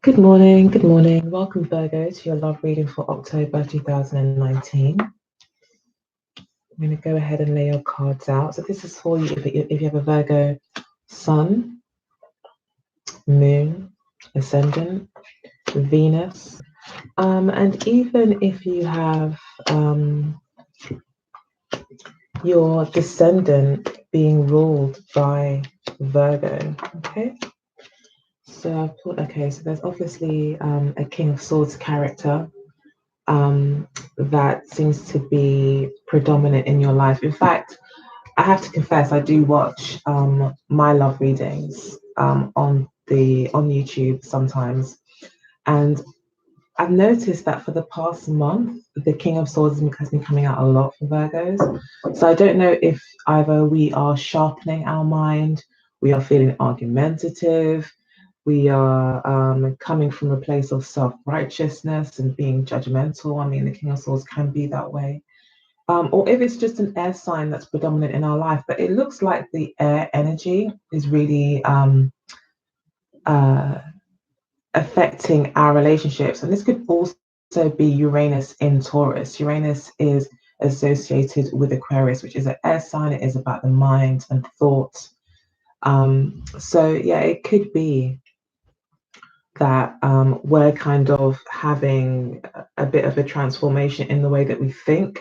Good morning, good morning. Welcome, Virgo, to your love reading for October 2019. I'm going to go ahead and lay your cards out. So this is for you if you have a Virgo Sun, Moon, Ascendant, Venus, and even if you have your descendant being ruled by Virgo, okay? So I've put, okay, so there's obviously a King of Swords character that seems to be predominant in your life. In fact, I have to confess, I do watch my love readings on YouTube sometimes, and I've noticed that for the past month, the King of Swords has been coming out a lot for Virgos. So I don't know if either we are sharpening our mind, we are feeling argumentative, we are coming from a place of self-righteousness and being judgmental. I mean, the King of Swords can be that way. Or if it's just an air sign that's predominant in our life, but it looks like the air energy is really uh, affecting our relationships. And this could also be Uranus in Taurus. Uranus is associated with Aquarius, which is an air sign. It is about the mind and thought. So yeah, it could be that we're kind of having a bit of a transformation in the way that we think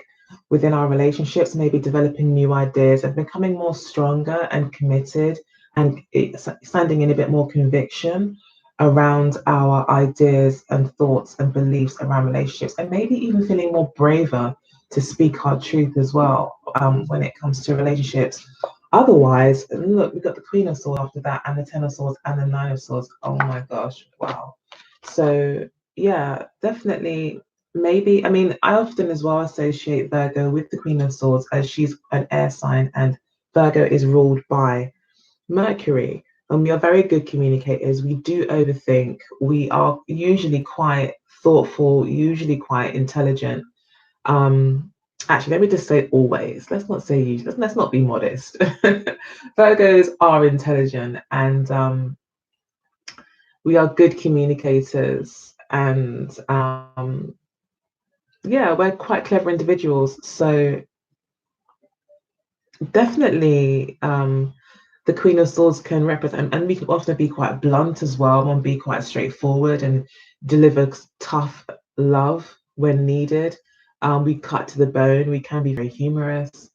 within our relationships, maybe developing new ideas and becoming more stronger and committed and standing in a bit more conviction around our ideas and thoughts and beliefs around relationships, and maybe even feeling more braver to speak our truth as well when it comes to relationships. Otherwise, look, we've got the Queen of Swords after that, and the Ten of Swords, and the Nine of Swords. Oh my gosh, wow. So, yeah, definitely. Maybe, I mean, I often as well associate Virgo with the Queen of Swords as she's an air sign, and Virgo is ruled by Mercury. And we are very good communicators. We do overthink. We are usually quite thoughtful, usually quite intelligent. Um, Actually, let me just say always. Let's not say usually. Let's not be modest. Virgos are intelligent, and we are good communicators, and yeah, we're quite clever individuals. So definitely, the Queen of Swords can represent, and we can often be quite blunt as well, and be quite straightforward and deliver tough love when needed. We cut to the bone. We can be very humorous,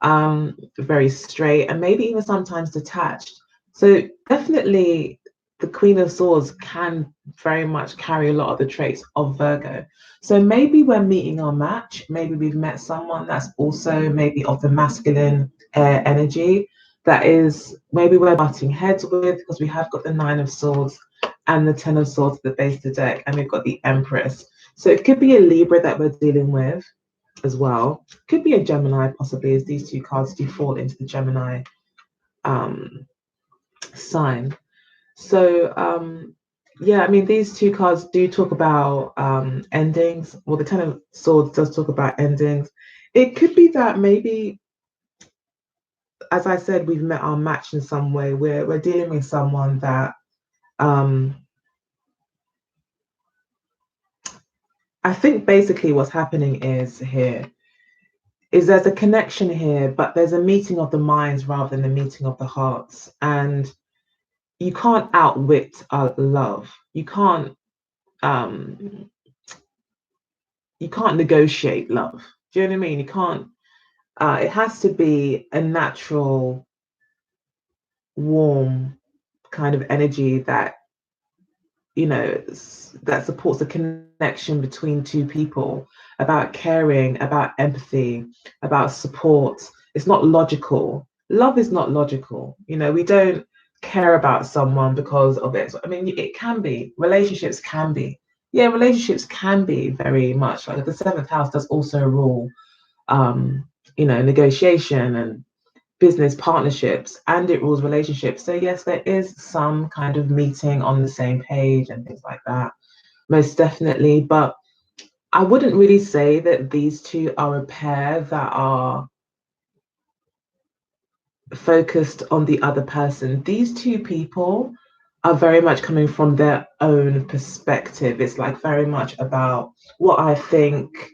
very straight, and maybe even sometimes detached. So definitely the Queen of Swords can very much carry a lot of the traits of Virgo. So maybe we're meeting our match. Maybe we've met someone that's also maybe of the masculine air energy that is maybe we're butting heads with, because we have got the Nine of Swords and the Ten of Swords at the base of the deck, and we've got the Empress. So it could be a Libra that we're dealing with as well. Could be a Gemini, possibly, as these two cards do fall into the Gemini sign. So yeah, I mean, these two cards do talk about endings. Well, the Ten of Swords does talk about endings. It could be that maybe, as I said, we've met our match in some way. We're dealing with someone that I think basically what's happening is there's a connection here, but there's a meeting of the minds rather than a meeting of the hearts. And you can't outwit love. Um, you can't negotiate love. Do you know what I mean? You can't. It has to be a natural, warm kind of energy that that supports a connection between two people, about caring, about empathy, about support. It's not logical. Love is not logical. We don't care about someone because of it. I mean, it can be. Relationships can be. Yeah, relationships can be very much like the seventh house does also rule, negotiation and business partnerships, and it rules relationships. So yes, there is some kind of meeting on the same page and things like that, most definitely. But I wouldn't really say that these two are a pair that are focused on the other person. These two people are very much coming from their own perspective. It's like very much about what I think,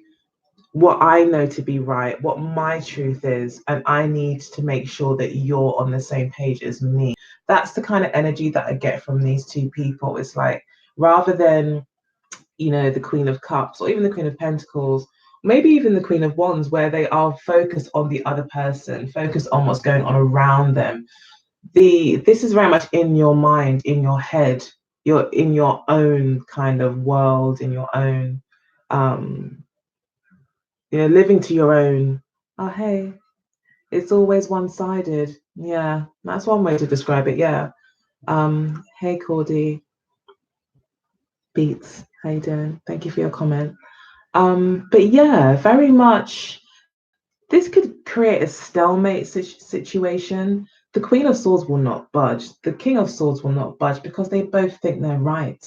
what I know to be right, what my truth is, and I need to make sure that you're on the same page as me. That's the kind of energy that I get from these two people. It's like rather than, the Queen of Cups or even the Queen of Pentacles, maybe even the Queen of Wands, where they are focused on the other person, focused on what's going on around them. This is very much in your mind, in your head. You're in your own kind of world, in your own living to your own. Oh, hey, it's always one-sided. Yeah, that's one way to describe it. Yeah. Hey, Cordy. Beats. How you doing? Thank you for your comment. But yeah, very much. This could create a stalemate situation. The Queen of Swords will not budge. The King of Swords will not budge because they both think they're right,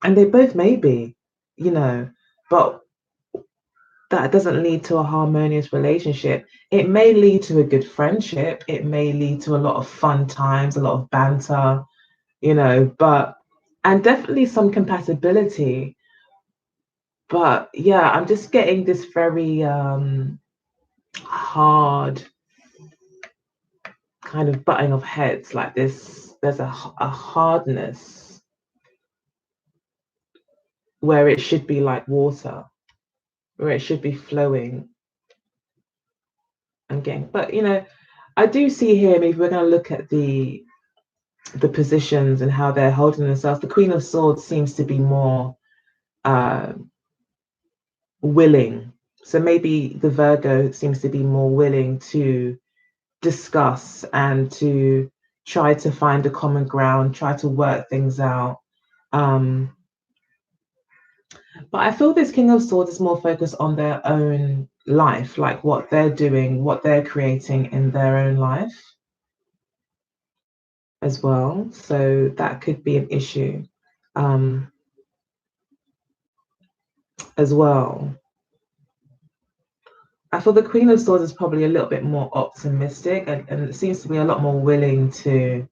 and they both may be, but that doesn't lead to a harmonious relationship. It may lead to a good friendship. It may lead to a lot of fun times, a lot of banter, but and definitely some compatibility. But yeah, I'm just getting this very hard kind of butting of heads like this. There's a hardness where it should be like water, where it should be flowing and getting. But I do see here, maybe we're going to look at the positions and how they're holding themselves. The Queen of Swords seems to be more willing. So maybe the Virgo seems to be more willing to discuss and to try to find a common ground, try to work things out. But I feel this King of Swords is more focused on their own life, like what they're doing, what they're creating in their own life as well. So that could be an issue as well. I feel the Queen of Swords is probably a little bit more optimistic and it seems to be a lot more willing to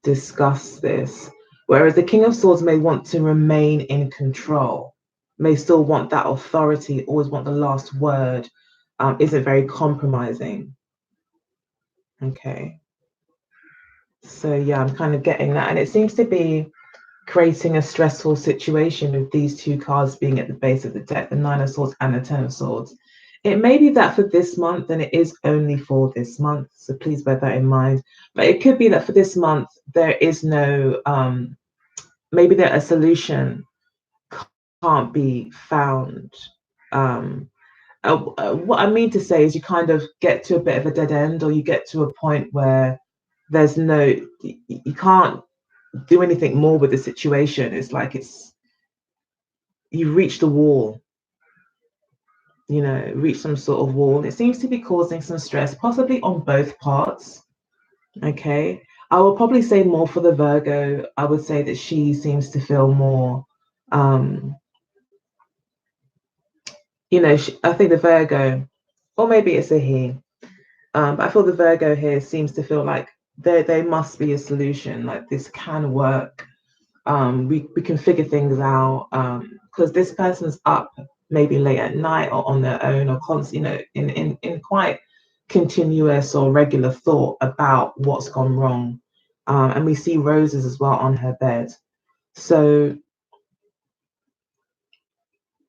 discuss this. Whereas the King of Swords may want to remain in control, may still want that authority, always want the last word, isn't very compromising. Okay. So yeah, I'm kind of getting that. And it seems to be creating a stressful situation with these two cards being at the base of the deck, the Nine of Swords and the Ten of Swords. It may be that for this month, and it is only for this month, so please bear that in mind. But it could be that for this month, there is no, maybe that a solution can't be found. What I mean to say is you kind of get to a bit of a dead end, or you get to a point where there's no, you can't do anything more with the situation. It's like you've reached a wall, reach some sort of wall. It seems to be causing some stress, possibly on both parts. Okay. I will probably say more for the Virgo. I would say that she seems to feel more, I think the Virgo, or maybe it's a he, but I feel the Virgo here seems to feel like there must be a solution, like this can work. We can figure things out because this person's up maybe late at night or on their own or constantly, in quite continuous or regular thought about what's gone wrong. And we see roses as well on her bed. So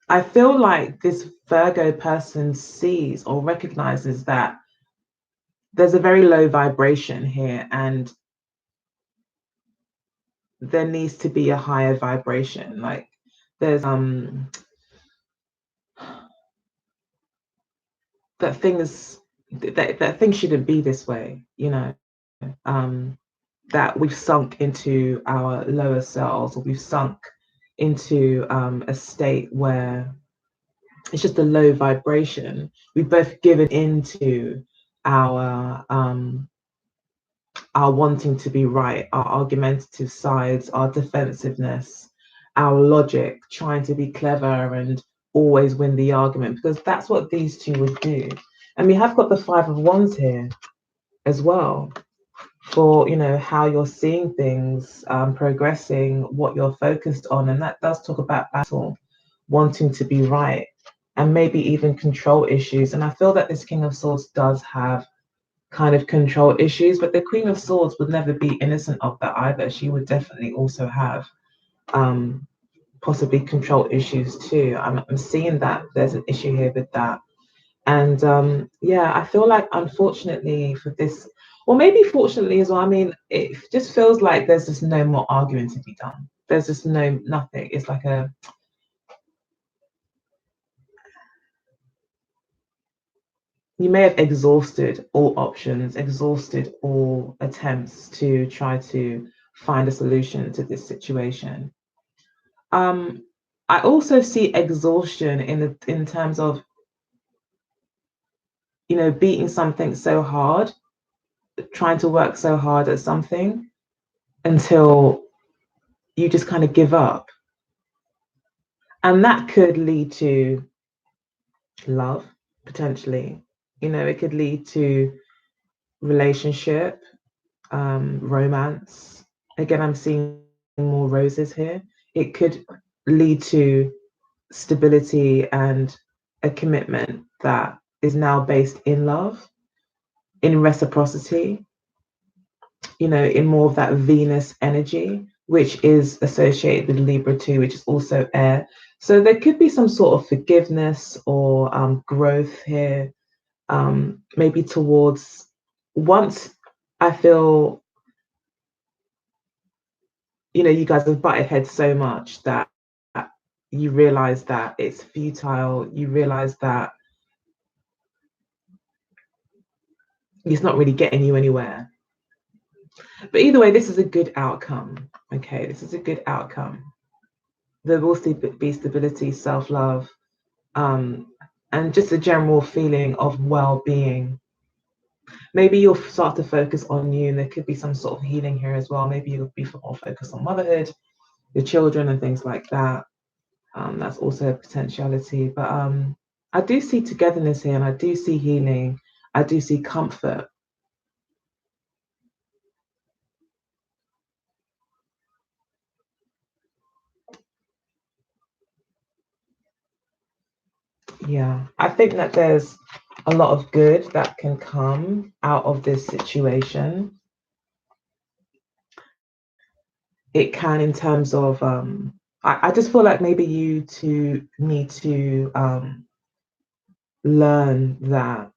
I feel like this Virgo person sees or recognizes that there's a very low vibration here and there needs to be a higher vibration. Like there's that things shouldn't be this way, that we've sunk into our lower selves, or we've sunk into a state where it's just a low vibration. We've both given into our wanting to be right, our argumentative sides, our defensiveness, our logic, trying to be clever and always win the argument, because that's what these two would do. And we have got the Five of Wands here as well. for how you're seeing things, progressing, what you're focused on, and that does talk about battle, wanting to be right, and maybe even control issues. And I feel that this King of Swords does have kind of control issues, but the Queen of Swords would never be innocent of that either. She would definitely also have um, possibly control issues too. I'm seeing that there's an issue here with that. And yeah, I feel like unfortunately for this, or maybe fortunately as well, I mean, it just feels like there's just no more arguing to be done. There's just nothing. It's like you may have exhausted all options, exhausted all attempts to try to find a solution to this situation. Um, I also see exhaustion in terms of beating something so hard, trying to work so hard at something until you just kind of give up. And that could lead to love, potentially. It could lead to relationship, romance. Again, I'm seeing more roses here. It could lead to stability and a commitment that is now based in love, in reciprocity, in more of that Venus energy, which is associated with Libra too, which is also air. So there could be some sort of forgiveness or growth here, maybe towards once I feel, you guys have butted heads so much that you realize that it's futile, you realize that it's not really getting you anywhere. But either way, this is a good outcome. Okay, this is a good outcome. There will still be stability, self-love, um, and just a general feeling of well-being. Maybe you'll start to focus on you, and there could be some sort of healing here as well. Maybe you'll be more focused on motherhood, your children, and things like that. That's also a potentiality. But I do see togetherness here, and I do see healing. I do see comfort. Yeah, I think that there's a lot of good that can come out of this situation. It can, in terms of, I just feel like maybe you two need to learn that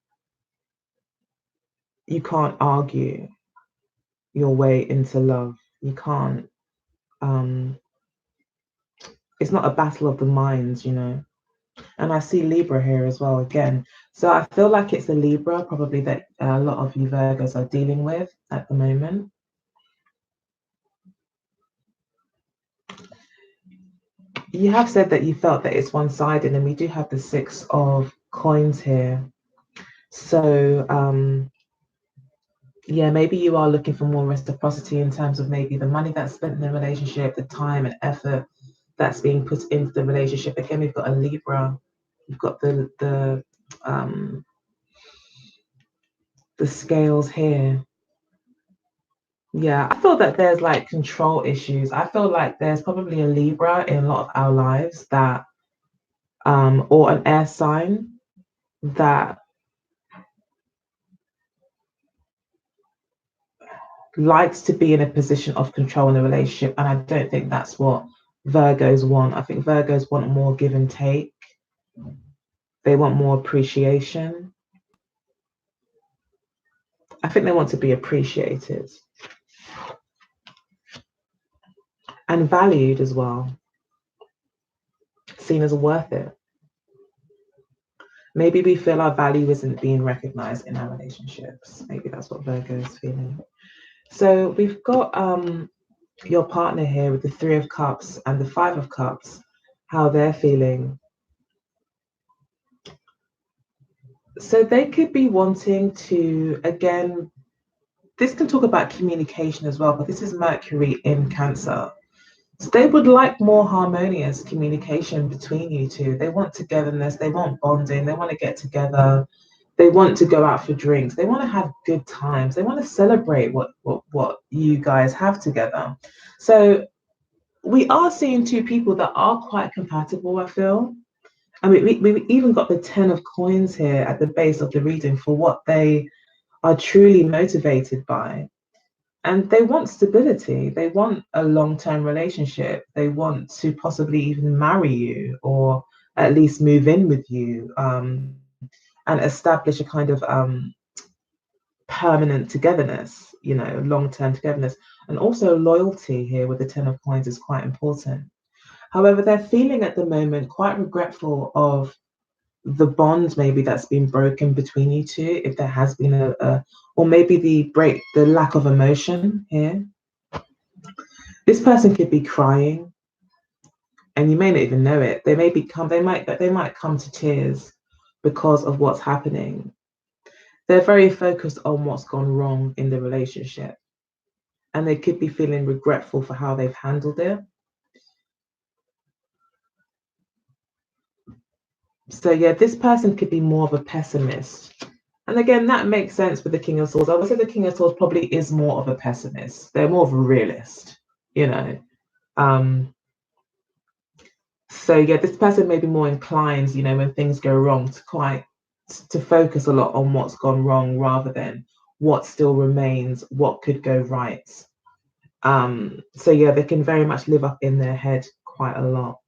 you can't argue your way into love. You can't, um, it's not a battle of the minds. And I see Libra here as well again. So I feel like it's a Libra probably that a lot of you Virgos are dealing with at the moment. You have said that you felt that it's one-sided, and we do have the Six of Coins here. So yeah, maybe you are looking for more reciprocity in terms of maybe the money that's spent in the relationship, the time and effort that's being put into the relationship. Again, we've got a Libra, we've got the scales here. Yeah, I feel that there's like control issues. I feel like there's probably a Libra in a lot of our lives that, or an air sign that likes to be in a position of control in a relationship. And I don't think that's what Virgos want. I think Virgos want more give and take. They want more appreciation. I think they want to be appreciated and valued as well, seen as worth it. Maybe we feel our value isn't being recognized in our relationships. Maybe that's what Virgo is feeling. So we've got your partner here with the Three of Cups and the Five of Cups, how they're feeling. So they could be wanting to, again, this can talk about communication as well, but this is Mercury in Cancer. So they would like more harmonious communication between you two. They want togetherness, they want bonding, they want to get together, They want to go out for drinks. They want to have good times. They want to celebrate what you guys have together. So we are seeing two people that are quite compatible, I feel. I mean, we even got the 10 of coins here at the base of the reading for what they are truly motivated by. And they want stability. They want a long-term relationship. They want to possibly even marry you or at least move in with you, and establish a kind of permanent togetherness, long-term togetherness. And also loyalty here with the 10 of coins is quite important. However, they're feeling at the moment quite regretful of the bond maybe that's been broken between you two, if there has been or maybe the lack of emotion here. This person could be crying, and you may not even know it. They might come to tears because of what's happening. They're very focused on what's gone wrong in the relationship, and they could be feeling regretful for how they've handled it. So yeah, this person could be more of a pessimist. And again, that makes sense with the King of Swords. I would say the King of Swords probably is more of a pessimist. They're more of a realist, you know. Um, so yeah, this person may be more inclined, when things go wrong, to focus a lot on what's gone wrong rather than what still remains, what could go right. So yeah, they can very much live up in their head quite a lot.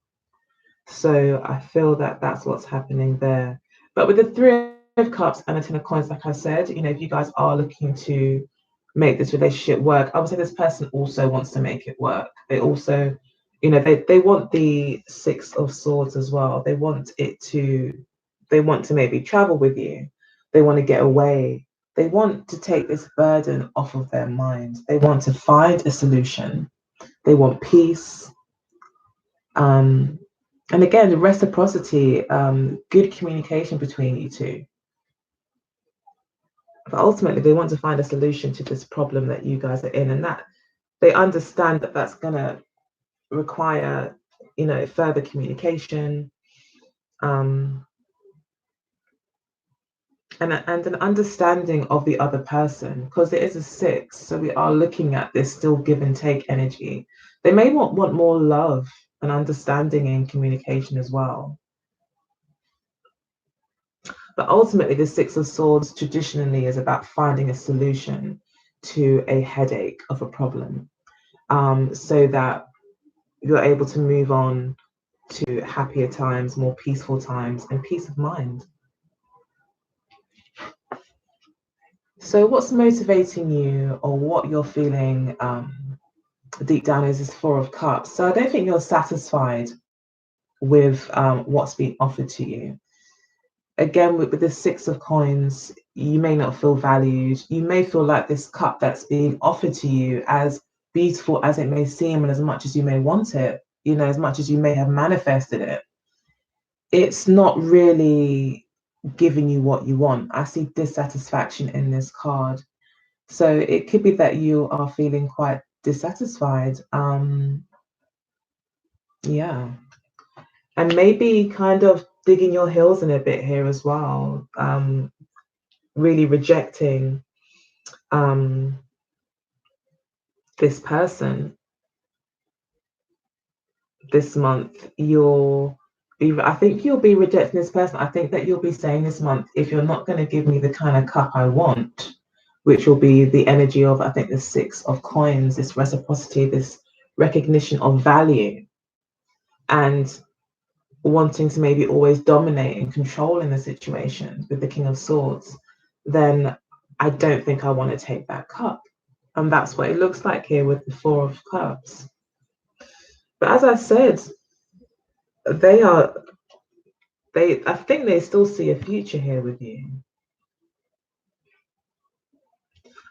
So I feel that that's what's happening there. But with the Three of Cups and the Ten of Coins, like I said, if you guys are looking to make this relationship work, I would say this person also wants to make it work. They also, they want the Six of Swords as well. They want to maybe travel with you. They want to get away. They want to take this burden off of their mind. They want to find a solution. They want peace. And again, the reciprocity, good communication between you two. But ultimately, they want to find a solution to this problem that you guys are in, and that they understand that that's going to require, further communication, and an understanding of the other person, because it is a six. So we are looking at this still give and take energy. They may want more love and understanding and communication as well. But ultimately, the Six of Swords traditionally is about finding a solution to a headache of a problem, so that you're able to move on to happier times, more peaceful times, and peace of mind. So, what's motivating you, or what you're feeling deep down, is this Four of Cups. So, I don't think you're satisfied with what's being offered to you. Again, with the Six of Coins, you may not feel valued. You may feel like this cup that's being offered to you, as beautiful as it may seem and as much as you may want it, as much as you may have manifested it, it's not really giving you what you want. I see dissatisfaction in this card. So it could be that you are feeling quite dissatisfied. Yeah. And maybe kind of digging your heels in a bit here as well. Really rejecting this person this month. I think you'll be rejecting this person. I think that you'll be saying this month, if you're not going to give me the kind of cup I want, which will be the energy of, I think, the Six of Coins, this reciprocity, this recognition of value, and wanting to maybe always dominate and control in the situation with the King of Swords, then I don't think I want to take that cup. And that's what it looks like here with the Four of Cups. But as I said, I think they still see a future here with you.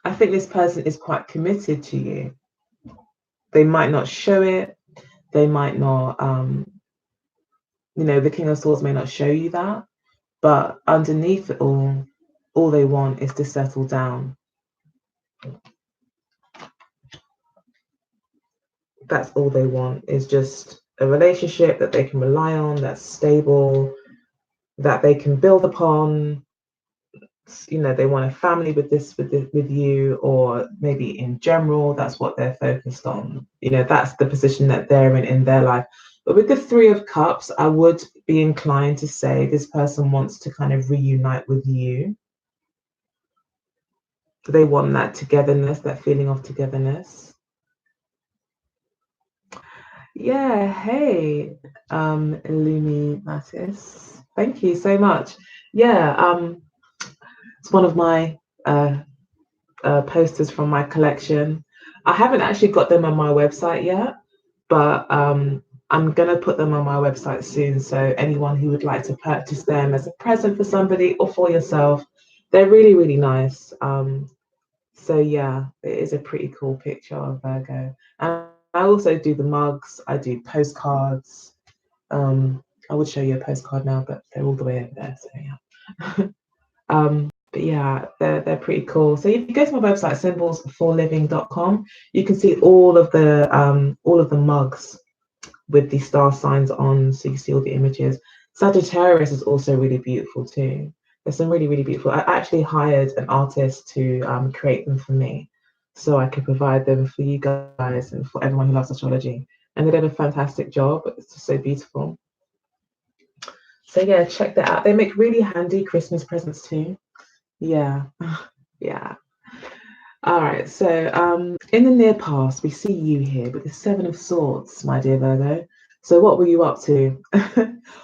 I think this person is quite committed to you. They might not show it. They might not, the King of Swords may not show you that, but underneath it all they want is to settle down. That's all they want, is just a relationship that they can rely on, that's stable, that they can build upon, they want a family with you, or maybe in general that's what they're focused on. That's the position that they're in their life. But with the Three of Cups, I would be inclined to say this person wants to kind of reunite with you. They want that togetherness, that feeling of togetherness. Yeah, hey, Illuminatis. Thank you so much. Yeah, it's one of my posters from my collection. I haven't actually got them on my website yet, but I'm gonna put them on my website soon. So anyone who would like to purchase them as a present for somebody or for yourself, they're really, really nice. So yeah, it is a pretty cool picture of Virgo. And I also do the mugs, I do postcards. I would show you a postcard now, but they're all the way over there. So yeah. But yeah, they're pretty cool. So if you go to my website, symbolsforliving.com, you can see all of the mugs with the star signs on, so you see all the images. Sagittarius is also really beautiful too. There's some really, really beautiful. I actually hired an artist to create them for me, so I could provide them for you guys and for everyone who loves astrology. And they did a fantastic job. It's just so beautiful. So yeah, check that out. They make really handy Christmas presents too. Yeah, yeah. All right. So in the near past, we see you here with the Seven of Swords, my dear Virgo. So what were you up to?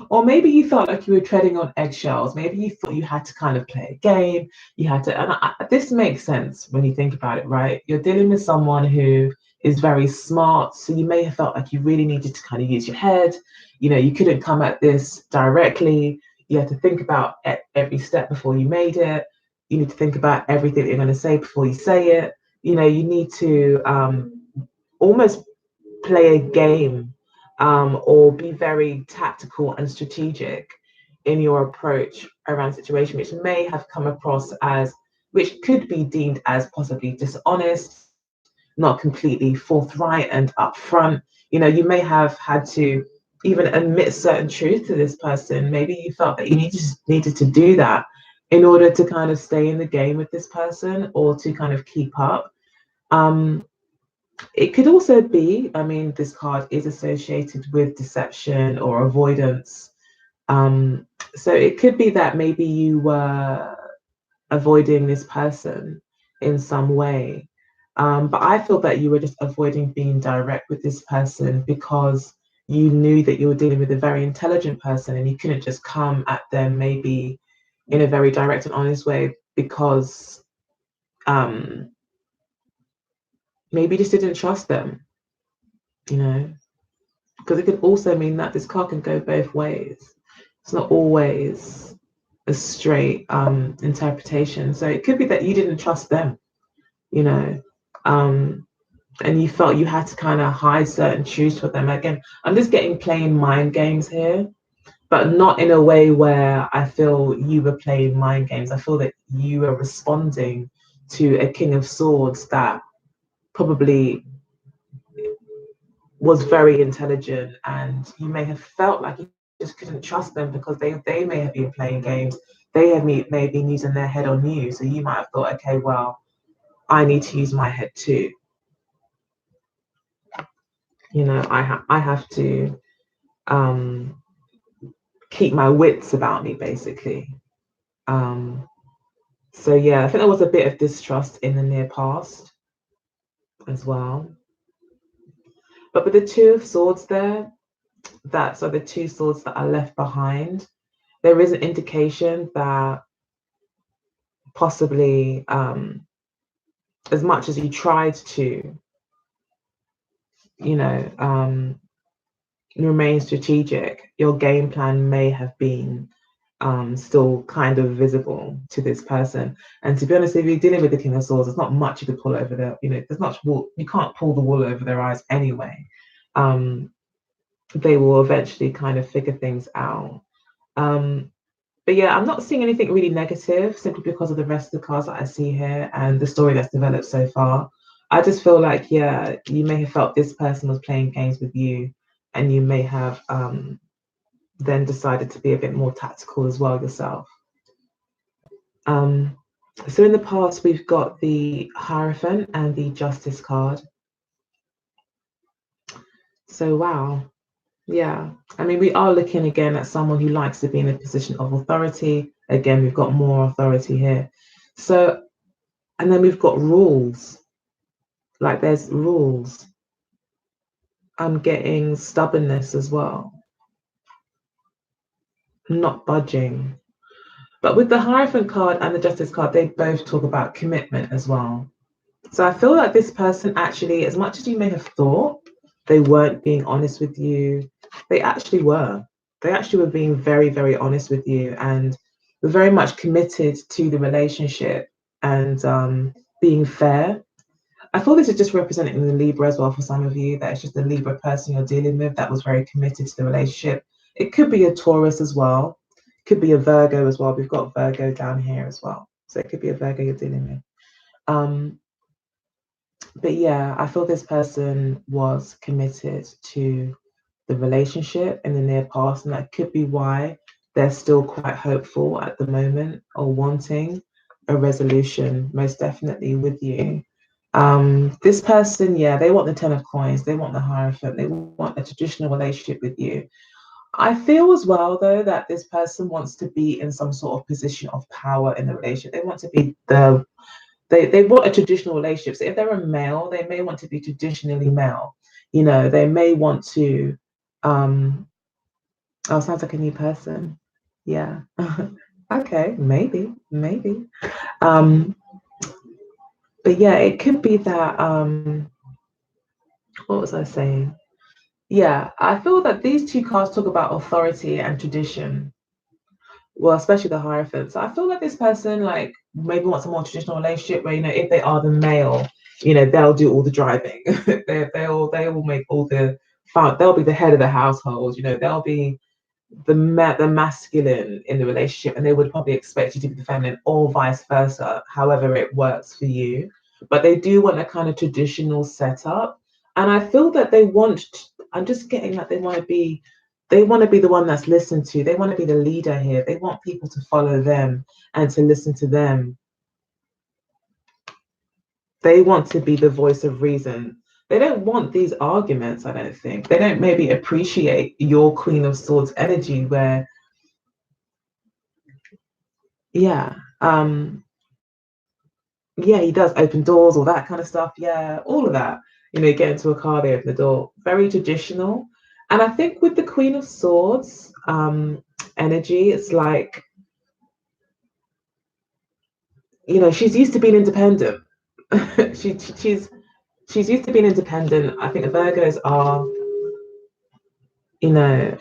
Or maybe you felt like you were treading on eggshells. Maybe you thought you had to kind of play a game. You had to, and this makes sense when you think about it, right? You're dealing with someone who is very smart, so you may have felt like you really needed to kind of use your head. You couldn't come at this directly. You had to think about every step before you made it. You need to think about everything that you're going to say before you say it. You need to almost play a game, or be very tactical and strategic in your approach around a situation, which may have come across as, which could be deemed as possibly dishonest, not completely forthright and upfront. You may have had to even admit certain truth to this person. Maybe you felt that you needed to do that in order to kind of stay in the game with this person or to kind of keep up. It could also be, I mean, this card is associated with deception or avoidance. So it could be that maybe you were avoiding this person in some way. But I feel that you were just avoiding being direct with this person because you knew that you were dealing with a very intelligent person and you couldn't just come at them maybe in a very direct and honest way because maybe you just didn't trust them, because it could also mean that this card can go both ways. It's not always a straight interpretation. So it could be that you didn't trust them, you know, um, and you felt you had to kind of hide certain truths for them. Again, I'm just getting playing mind games here, but not in a way where I feel you were playing mind games. I feel that you were responding to a King of Swords that probably was very intelligent, and you may have felt like you just couldn't trust them because they may have been playing games. They may have been using their head on you. So you might have thought, okay, well, I need to use my head too. I have to um, keep my wits about me, basically. Um, so yeah, I think there was a bit of distrust in the near past as well. But with the Two of Swords there, that's are the two swords that are left behind. There is an indication that possibly, as much as you tried to, you know, remain strategic, your game plan may have been still kind of visible to this person. And to be honest, if you're dealing with the King of Swords, there's not much you could pull over their, there's not wool, you can't pull the wool over their eyes anyway. They will eventually kind of figure things out. But yeah, I'm not seeing anything really negative simply because of the rest of the cards that I see here and the story that's developed so far. I just feel like, yeah, you may have felt this person was playing games with you, and you may have then decided to be a bit more tactical as well yourself. Um, so in the past, we've got the Hierophant and the Justice card. So wow, yeah. I mean, we are looking again at someone who likes to be in a position of authority. Again, we've got more authority here. So, and then we've got rules. Like there's rules. I'm getting stubbornness as well, not budging. But with the Hierophant card and the Justice card, they both talk about commitment as well. So I feel like this person actually, as much as you may have thought they weren't being honest with you, they actually were. They actually were being very, very honest with you and were very much committed to the relationship and being fair. I thought this is just representing the Libra as well for some of you, that it's just the Libra person you're dealing with that was very committed to the relationship. It could be a Taurus as well. It could be a Virgo as well. We've got Virgo down here as well. So it could be a Virgo you're dealing with. But yeah, I feel this person was committed to the relationship in the near past, and that could be why they're still quite hopeful at the moment or wanting a resolution, most definitely with you. This person, yeah, they want the Ten of Coins, they want the Hierophant, they want a traditional relationship with you. I feel as well, though, that this person wants to be in some sort of position of power in the relationship. They want to be they want a traditional relationship. So if they're a male, they may want to be traditionally male. You know, they may want to oh, sounds like a new person. Yeah. Okay, maybe. Um, but yeah, it could be that what was I saying? Yeah, I feel that these two cards talk about authority and tradition. Well, especially the Hierophant. So I feel like this person like maybe wants a more traditional relationship where, you know, if they are the male, you know, they'll do all the driving. They will make all the fun. They'll be the head of the household. You know, they'll be the masculine in the relationship, and they would probably expect you to be the feminine, or vice versa. However, it works for you. But they do want a kind of traditional setup, and I feel that they want. I'm just getting that they want to be the one that's listened to. They want to be the leader here. They want people to follow them and to listen to them. They want to be the voice of reason. They don't want these arguments, I don't think. They don't maybe appreciate your Queen of Swords energy where, yeah, yeah, he does open doors, all that kind of stuff. Yeah, all of that. You know, you get into a car, they open the door. Very traditional. And I think with the Queen of Swords energy, it's like, you know, she's used to being independent. She's used to being independent. I think the Virgos are, you know,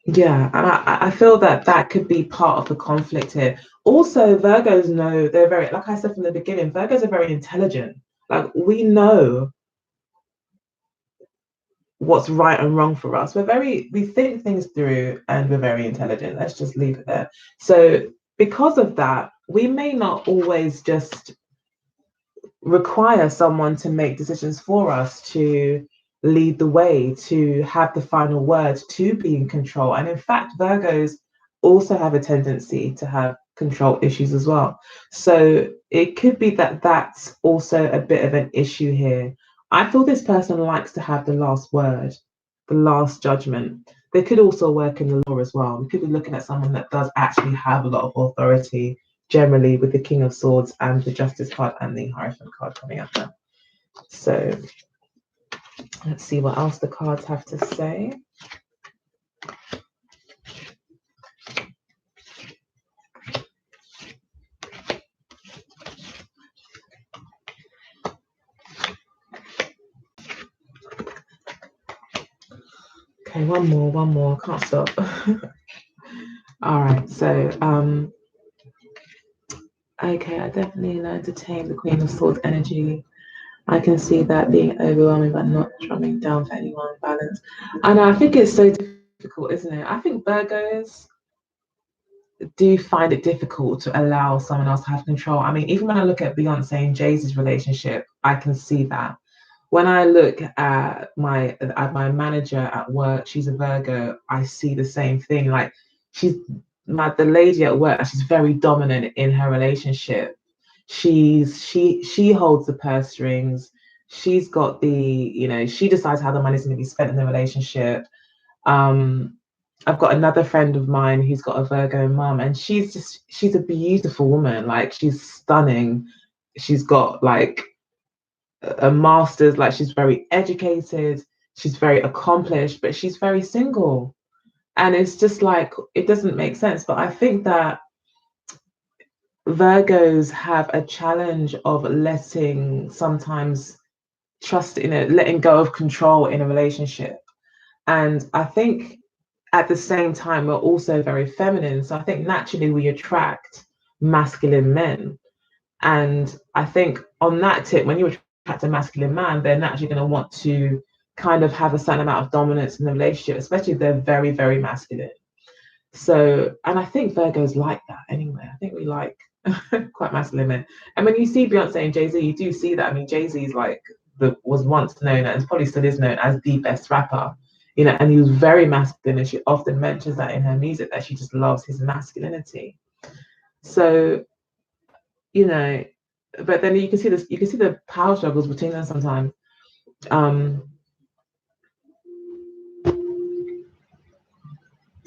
yeah, and I feel that that could be part of the conflict here. Also, Virgos know they're very, like I said from the beginning, Virgos are very intelligent. Like we know what's right and wrong for us. We think things through and we're very intelligent. Let's just leave it there. So because of that, we may not always just require someone to make decisions for us, to lead the way, to have the final word, to be in control. And in fact, Virgos also have a tendency to have control issues as well. So it could be that that's also a bit of an issue here. I feel this person likes to have the last word, the last judgment. They could also work in the law as well. We could be looking at someone that does actually have a lot of authority, generally with the King of Swords and the Justice card and the Hierophant card coming up now. So let's see what else the cards have to say. Okay, one more, can't stop. All right, so okay, I definitely learned to tame the Queen of Swords energy. I can see that being overwhelming but not drumming down for anyone balance. And I think it's so difficult, isn't it? I think Virgos do find it difficult to allow someone else to have control. I mean, even when I look at Beyonce and Jay-Z's relationship, I can see that. when I look at my manager at work, she's a Virgo. I see the same thing. Like she's the lady at work. She's very dominant in her relationship. She holds the purse strings. She's got she decides how the money's going to be spent in the relationship. Um, I've got another friend of mine who's got a Virgo mum, and she's a beautiful woman. Like she's stunning. She's got like a master's, like she's very educated, she's very accomplished, but she's very single. And it's just like it doesn't make sense. But I think that Virgos have a challenge of letting sometimes letting go of control in a relationship. And I think at the same time, we're also very feminine. So I think naturally we attract masculine men. And I think on that tip, when you attract a masculine man, they're naturally going to want to kind of have a certain amount of dominance in the relationship, especially if they're very, very masculine. So, and I think Virgos like that anyway. I think we like quite masculine men. And when you see Beyonce and Jay-Z, you do see that. I mean, Jay-Z is like was once known and probably still is known as the best rapper, and he was very masculine, and she often mentions that in her music that she just loves his masculinity. So, but then you can see this, you can see the power struggles between them sometimes.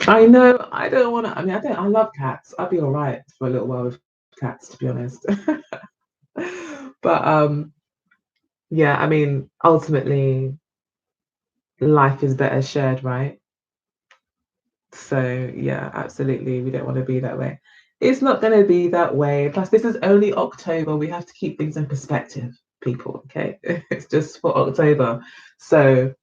I know I don't want to. I mean, I love cats. I'd be all right for a little while with cats, to be honest. But yeah, I mean, ultimately, life is better shared, right? So yeah, absolutely, we don't want to be that way. It's not going to be that way. Plus, this is only October. We have to keep things in perspective, people. Okay, it's just for October. So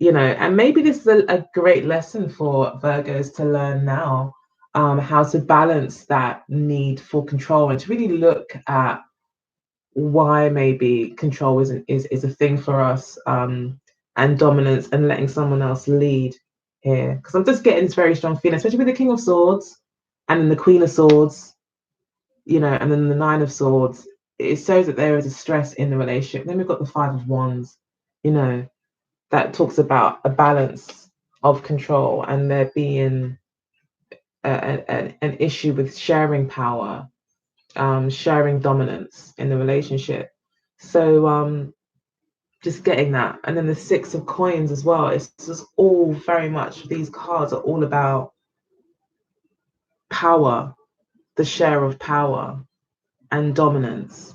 and maybe this is a great lesson for Virgos to learn now, how to balance that need for control and to really look at why maybe control is a thing for us, and dominance and letting someone else lead here. Because I'm just getting this very strong feeling, especially with the King of Swords and then the Queen of Swords, and then the Nine of Swords. It shows that there is a stress in the relationship. Then we've got the Five of Wands, that talks about a balance of control and there being an issue with sharing power, sharing dominance in the relationship. So just getting that. And then the Six of Coins as well. It's just all very much, these cards are all about power, the share of power and dominance.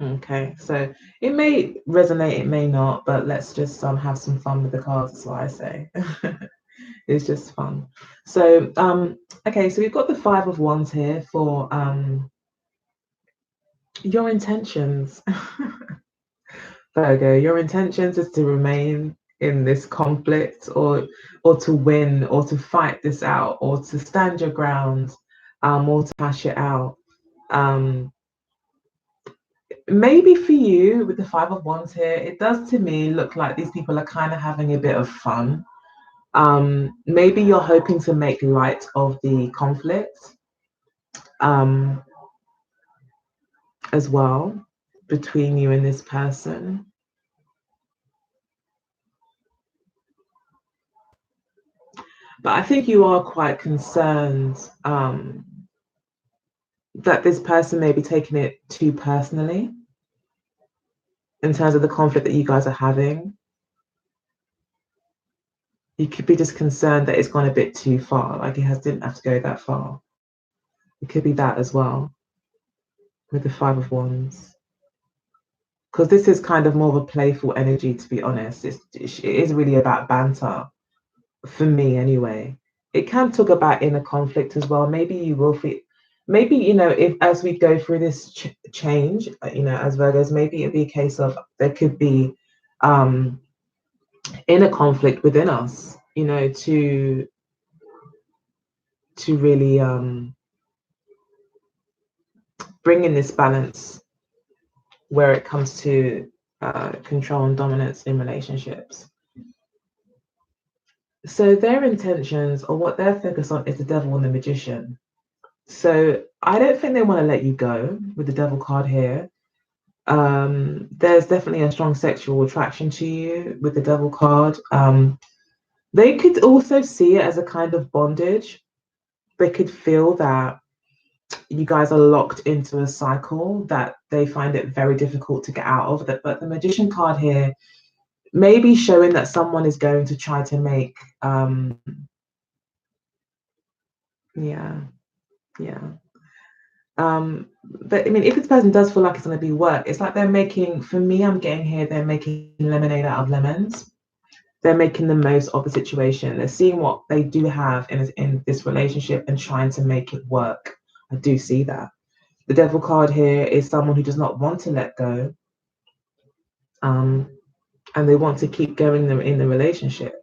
Okay, so it may resonate, it may not, but let's just have some fun with the cards, that's what I say. It's just fun. So okay, so we've got the Five of Wands here for your intentions. Virgo, your intentions is to remain in this conflict, or to win, or to fight this out, or to stand your ground, or to hash it out. Maybe for you with the Five of Wands here, it does to me look like these people are kind of having a bit of fun. Maybe you're hoping to make light of the conflict, as well, between you and this person. But I think you are quite concerned, that this person may be taking it too personally in terms of the conflict that you guys are having. You could be just concerned that it's gone a bit too far, like didn't have to go that far. It could be that as well with the Five of Wands. Because this is kind of more of a playful energy, to be honest. It is really about banter, for me anyway. It can talk about inner conflict as well. Maybe you will feel, maybe, if as we go through this change, as Virgos, maybe it'd be a case of there could be inner conflict within us, to really bring in this balance where it comes to control and dominance in relationships. So their intentions, or what they're focused on, is the Devil and the Magician. So I don't think they want to let you go with the Devil card here. There's definitely a strong sexual attraction to you with the Devil card. They could also see it as a kind of bondage. They could feel that you guys are locked into a cycle that they find it very difficult to get out of. But the Magician card here may be showing that someone is going to try to make, yeah, yeah. But I mean, if this person does feel like it's going to be work, it's like they're making, for me, I'm getting here, they're making lemonade out of lemons. They're making the most of the situation. They're seeing what they do have in this relationship and trying to make it work. I do see that. The Devil card here is someone who does not want to let go, and they want to keep going in the relationship.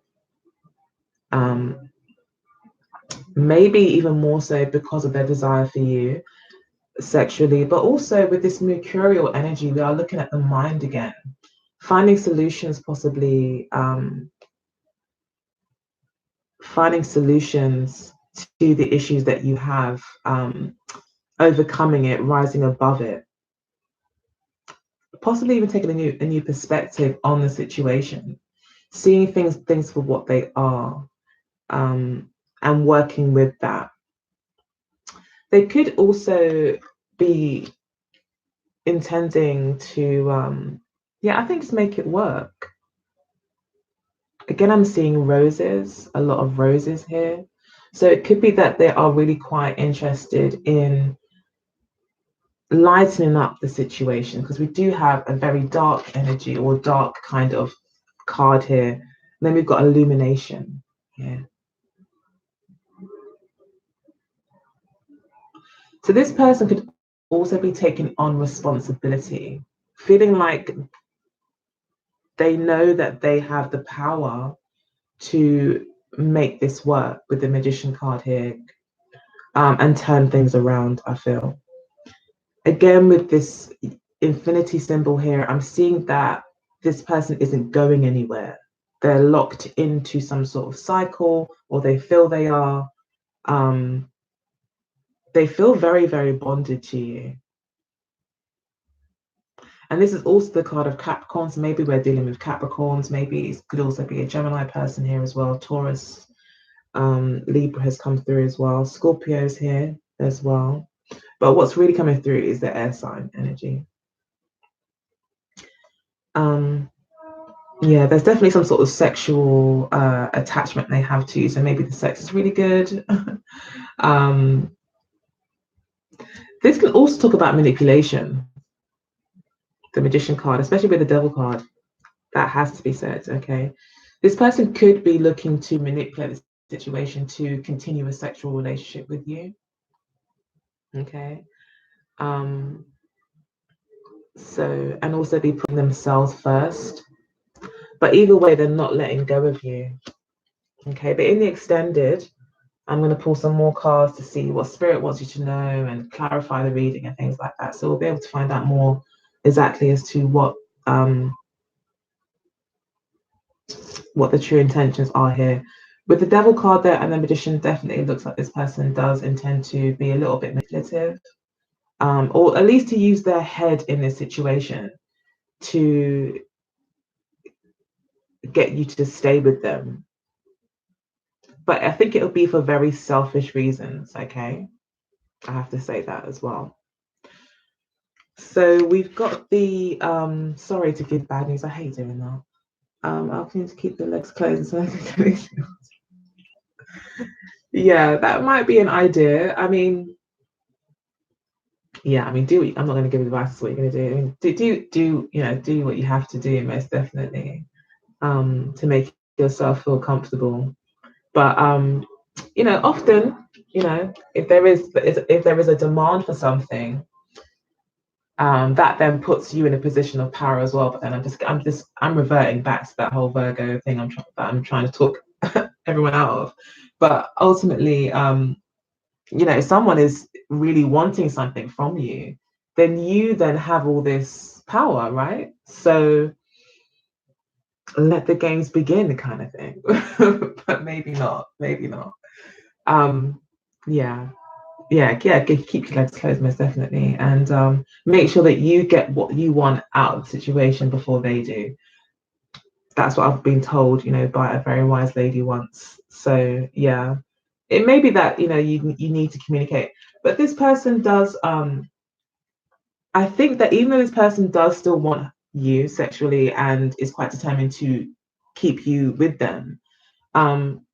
Maybe even more so because of their desire for you sexually, but also with this mercurial energy, we are looking at the mind again, finding solutions, possibly finding solutions to the issues that you have, overcoming it, rising above it, possibly even taking a new perspective on the situation, seeing things for what they are, and working with that. They could also be intending to, yeah, I think just make it work. Again, I'm seeing roses, a lot of roses here. So it could be that they are really quite interested in lightening up the situation, because we do have a very dark energy or dark kind of card here. And then we've got illumination here. So this person could also be taking on responsibility, feeling like they know that they have the power to make this work with the Magician card here, and turn things around, I feel. Again, with this infinity symbol here, I'm seeing that this person isn't going anywhere. They're locked into some sort of cycle, or they feel they are. Um, they feel very, very bonded to you. And this is also the card of Capricorns. Maybe we're dealing with Capricorns. Maybe it could also be a Gemini person here as well. Taurus, Libra has come through as well. Scorpio's here as well. But what's really coming through is the air sign energy. Yeah, there's definitely some sort of sexual attachment they have to you. So maybe the sex is really good. um, this can also talk about manipulation. The Magician card, especially with the Devil card, that has to be said. Okay, this person could be looking to manipulate the situation to continue a sexual relationship with you. Okay, so, and also be putting themselves first. But either way, they're not letting go of you. Okay, but in the extended, I'm going to pull some more cards to see what spirit wants you to know and clarify the reading and things like that. So we'll be able to find out more exactly as to what the true intentions are here. With the Devil card there and the Magician, definitely looks like this person does intend to be a little bit manipulative, or at least to use their head in this situation to get you to stay with them. But I think it'll be for very selfish reasons, okay? I have to say that as well. So we've got the, sorry to give bad news, I hate doing that. I'll need to keep the legs closed so I can yeah, that might be an idea. I mean, yeah, I mean, I'm not going to give advice what you're going to do. I mean, do what you have to do, most definitely, to make yourself feel comfortable. But often, if there is a demand for something, that then puts you in a position of power as well. But then I'm reverting back to that whole Virgo thing I'm trying to talk everyone out of. But ultimately, if someone is really wanting something from you, then you then have all this power, right? So let the games begin, kind of thing. But maybe not. Yeah. yeah, keep your legs closed, most definitely, and make sure that you get what you want out of the situation before they do. That's what I've been told, by a very wise lady once. So yeah, it may be that you need to communicate, but this person does. I think that even though this person does still want you sexually and is quite determined to keep you with them, um,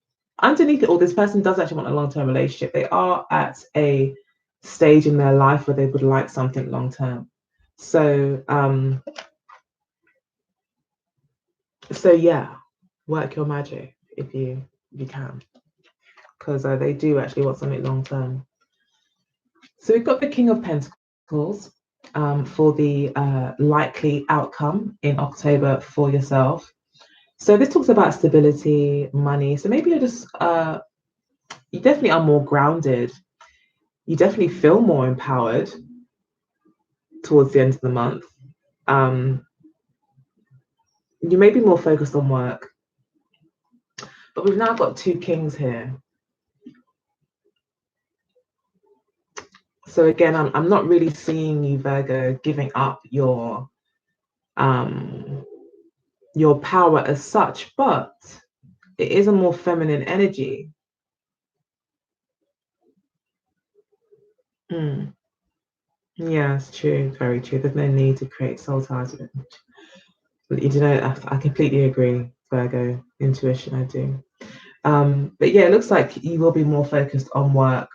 underneath it all, this person does actually want a long-term relationship. They are at a stage in their life where they would like something long-term. So, yeah, work your magic if you can, because they do actually want something long-term. So we've got the King of Pentacles for the likely outcome in October for yourself. So this talks about stability, money. So maybe you definitely are more grounded. You definitely feel more empowered towards the end of the month. Um, you may be more focused on work, but we've now got two kings here. So again, I'm not really seeing you, Virgo, giving up um, your power as such, but it is a more feminine energy. Mm. Yeah, it's true. Very true. There's no need to create soul ties. I completely agree, Virgo. Intuition, I do. But yeah, it looks like you will be more focused on work,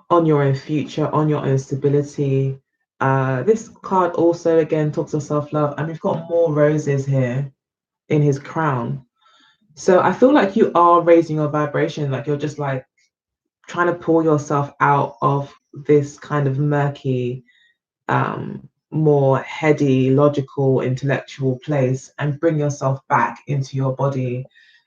on your own future, on your own stability. This card also again talks of self-love, and we've got more roses here in his crown. So I feel like you are raising your vibration, like you're just like trying to pull yourself out of this kind of murky, more heady, logical, intellectual place and bring yourself back into your body,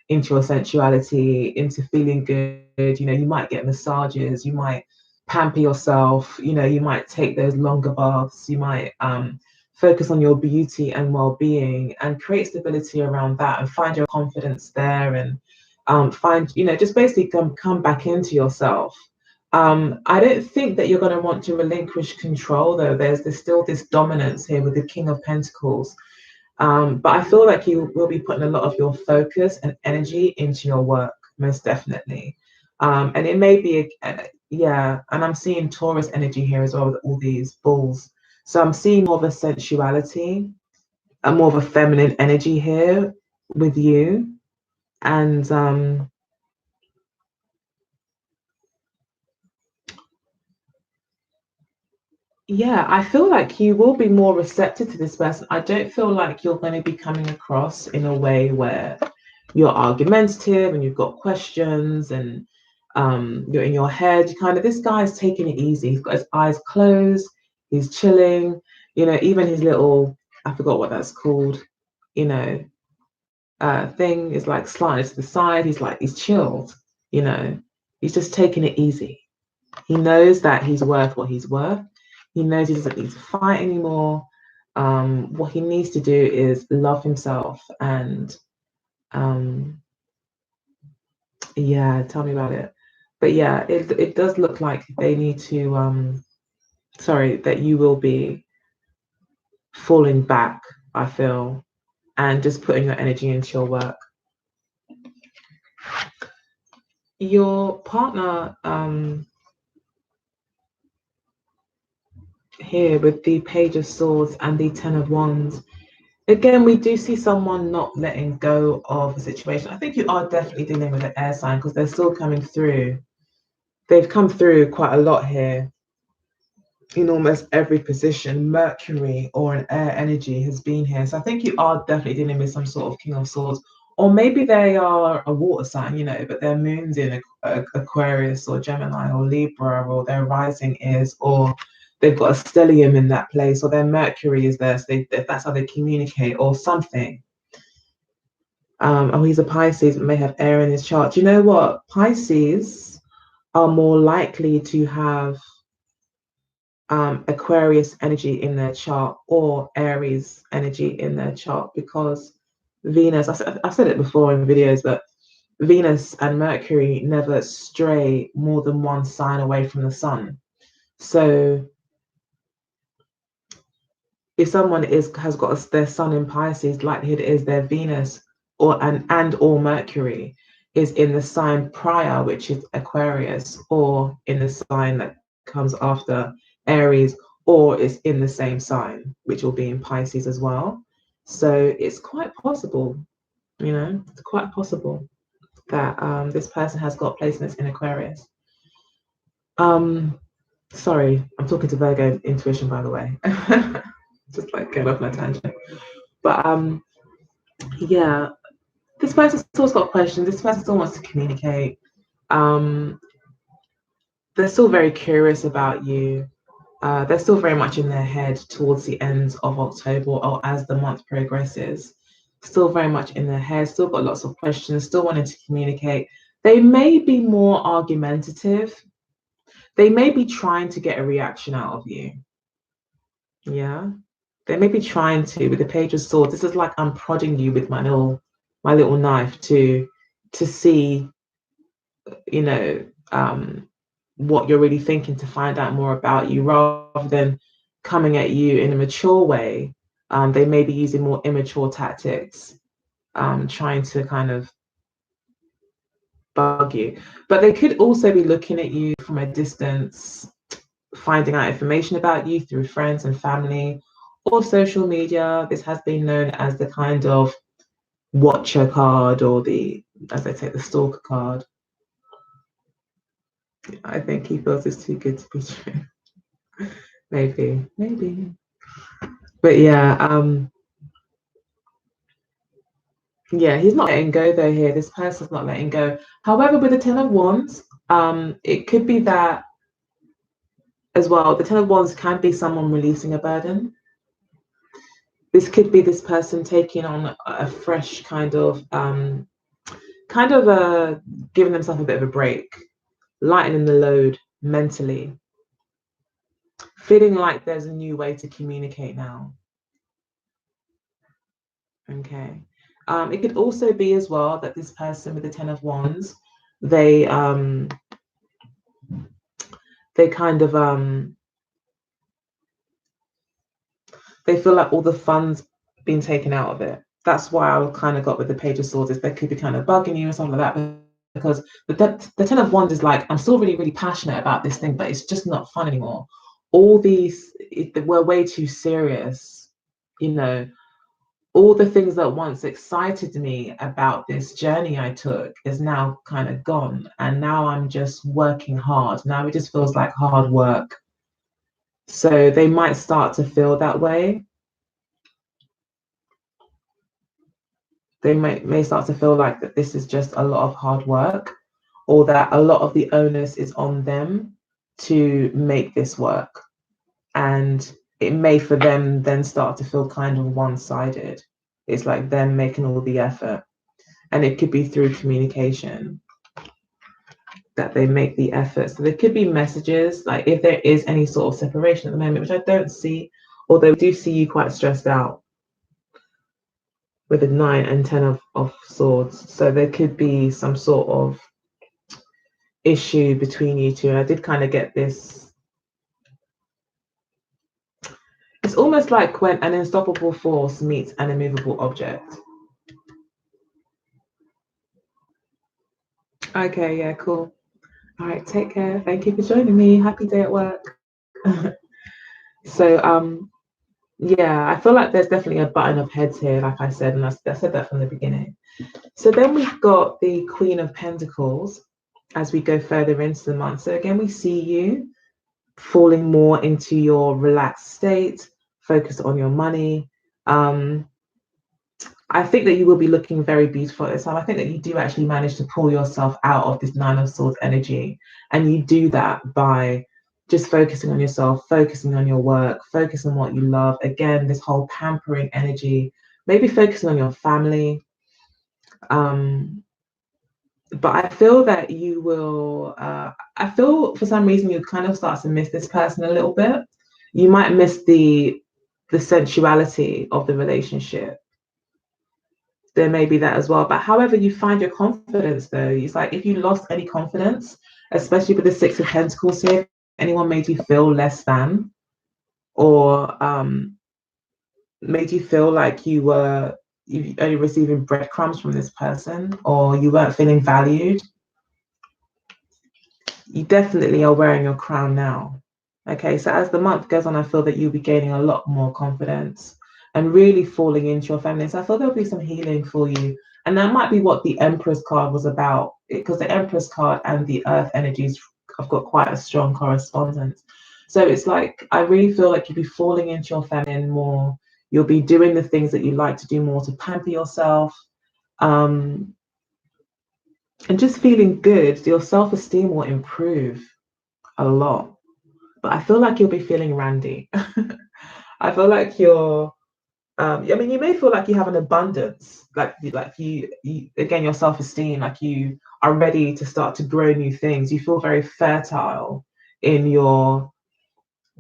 into your sensuality, into feeling good. You might get massages, you might pamper yourself, you might take those longer baths, you might focus on your beauty and well-being and create stability around that and find your confidence there and find, just basically come back into yourself. I don't think that you're going to want to relinquish control, though. There's still this dominance here with the King of Pentacles. But I feel like you will be putting a lot of your focus and energy into your work, most definitely. And it may be, yeah, and I'm seeing Taurus energy here as well with all these bulls. So I'm seeing more of a sensuality and more of a feminine energy here with you. And yeah, I feel like you will be more receptive to this person. I don't feel like you're going to be coming across in a way where you're argumentative and you've got questions and you're in your head. Kind of, this guy's taking it easy. He's got his eyes closed. He's chilling. Even his little, I forgot what that's called, you know, thing is like slanted to the side. He's chilled. You know, he's just taking it easy. He knows that he's worth what he's worth. He knows he doesn't need to fight anymore. What he needs to do is love himself and yeah, tell me about it. But yeah, it does look like they need to sorry, that you will be falling back, I feel, and just putting your energy into your work. Your partner here with the Page of Swords and the Ten of Wands. Again, we do see someone not letting go of the situation. I think you are definitely dealing with an air sign because they're still coming through. They've come through quite a lot here in almost every position. Mercury or an air energy has been here. So I think you are definitely dealing with some sort of King of Swords. Or maybe they are a water sign, but their moon's in Aquarius or Gemini or Libra, or their rising is, or they've got a stellium in that place, or their Mercury is there. So that's how they communicate or something. Oh, he's a Pisces, but may have air in his chart. You know what? Pisces are more likely to have Aquarius energy in their chart or Aries energy in their chart because Venus, I've said it before in videos, but Venus and Mercury never stray more than one sign away from the sun. So if someone has got their sun in Pisces, likelihood is their Venus or Mercury is in the sign prior, which is Aquarius, or in the sign that comes after Aries, or is in the same sign, which will be in Pisces as well. So it's quite possible, it's quite possible that this person has got placements in Aquarius. Sorry, I'm talking to Virgo intuition, by the way. Just like going off my tangent. But yeah, this person still's got questions. This person still wants to communicate. They're still very curious about you. They're still very much in their head towards the end of October or as the month progresses. Still very much in their head, still got lots of questions, still wanting to communicate. They may be more argumentative. They may be trying to get a reaction out of you. Yeah. They may be trying to, with the Page of Swords, this is like I'm prodding you with my little knife to see, what you're really thinking, to find out more about you, rather than coming at you in a mature way. They may be using more immature tactics, trying to kind of bug you. But they could also be looking at you from a distance, finding out information about you through friends and family or social media. This has been known as the kind of watcher card, or as I say, the stalker card. I think he feels it's too good to be true. Maybe. But yeah, he's not letting go though here. This person's not letting go. However, with the Ten of Wands, it could be that as well. The Ten of Wands can be someone releasing a burden. This could be this person taking on a fresh kind of giving themselves a bit of a break, lightening the load mentally, feeling like there's a new way to communicate now. Okay. It could also be as well that this person with the Ten of Wands, they kind of they feel like all the fun's been taken out of it. That's why I kind of got with the Page of Swords, is they could be kind of bugging you or something like that, because the Ten of Wands is like, I'm still really, really passionate about this thing, but it's just not fun anymore. All these, we're way too serious, all the things that once excited me about this journey I took is now kind of gone. And now I'm just working hard. Now it just feels like hard work. So they might start to feel that way. They may start to feel like that this is just a lot of hard work, or that a lot of the onus is on them to make this work. And it may for them then start to feel kind of one-sided. It's like them making all the effort. And it could be through communication that they make the effort. So there could be messages, like if there is any sort of separation at the moment, which I don't see, although I do see you quite stressed out with the 9 and 10 of Swords. So there could be some sort of issue between you two. And I did kind of get this. It's almost like when an unstoppable force meets an immovable object. Okay, yeah, cool. All right, take care. Thank you for joining me. Happy day at work. So, yeah, I feel like there's definitely a button of heads here, like I said, and I said that from the beginning. So then we've got the Queen of Pentacles as we go further into the month. So again, we see you falling more into your relaxed state, focused on your money. I think that you will be looking very beautiful at this time. I think that you do actually manage to pull yourself out of this 9 of Swords energy. And you do that by just focusing on yourself, focusing on your work, focusing on what you love. Again, this whole pampering energy, maybe focusing on your family. But I feel that you will, I feel for some reason you kind of start to miss this person a little bit. You might miss the sensuality of the relationship. there may be that as well. But however you find your confidence, though, it's like if you lost any confidence, especially with the Six of Pentacles here, anyone made you feel less than, or made you feel like you only receiving breadcrumbs from this person, or you weren't feeling valued, you definitely are wearing your crown now. Okay, so as the month goes on, I feel that you'll be gaining a lot more confidence and really falling into your feminine. So I feel there'll be some healing for you. And that might be what the Empress card was about, because the Empress card and the Earth energies have got quite a strong correspondence. So it's like, I really feel like you'll be falling into your feminine more. You'll be doing the things that you like to do more to pamper yourself. And just feeling good, your self-esteem will improve a lot. But I feel like you'll be feeling randy. I feel like you're I mean, you may feel like you have an abundance, like you again, your self-esteem, like you are ready to start to grow new things. You feel very fertile in your,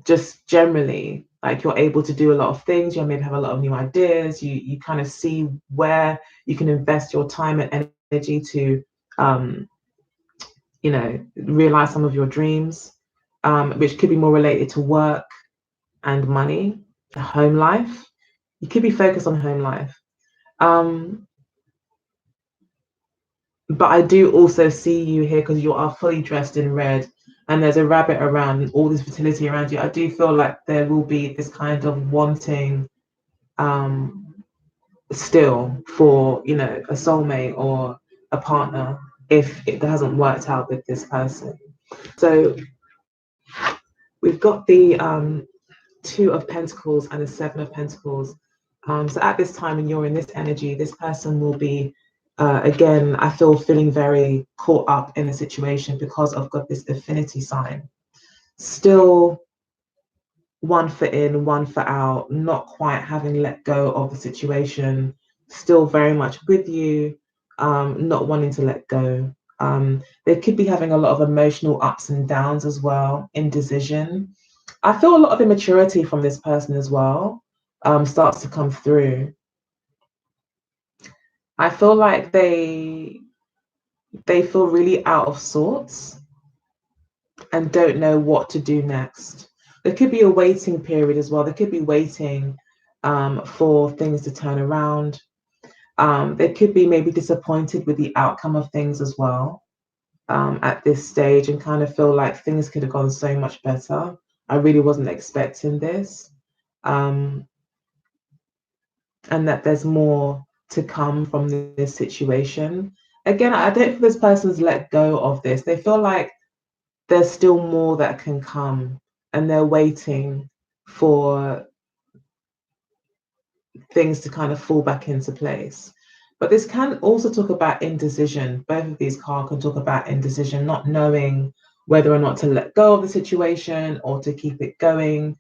just generally, like you're able to do a lot of things. You maybe have a lot of new ideas. You kind of see where you can invest your time and energy to um, realize some of your dreams, which could be more related to work and money, home life. You could be focused on home life. But I do also see you here because you are fully dressed in red and there's a rabbit around and all this fertility around you. I do feel like there will be this kind of wanting still for, a soulmate or a partner if it hasn't worked out with this person. So we've got the Two of Pentacles and the Seven of Pentacles. So at this time when you're in this energy, this person will be, again, I feel feeling very caught up in the situation because I've got this affinity sign. Still one foot in, one foot out, not quite having let go of the situation, still very much with you, not wanting to let go. They could be having a lot of emotional ups and downs as well, indecision. I feel a lot of immaturity from this person as well starts to come through. I feel like they feel really out of sorts and don't know what to do next. There could be a waiting period as well. They could be waiting for things to turn around. They could be maybe disappointed with the outcome of things as well at this stage and kind of feel like things could have gone so much better. I really wasn't expecting this. And that there's more to come from this situation. Again, I don't feel this person's let go of this. They feel like there's still more that can come and they're waiting for things to kind of fall back into place. But this can also talk about indecision. Both of these cards can talk about indecision, not knowing whether or not to let go of the situation or to keep it going,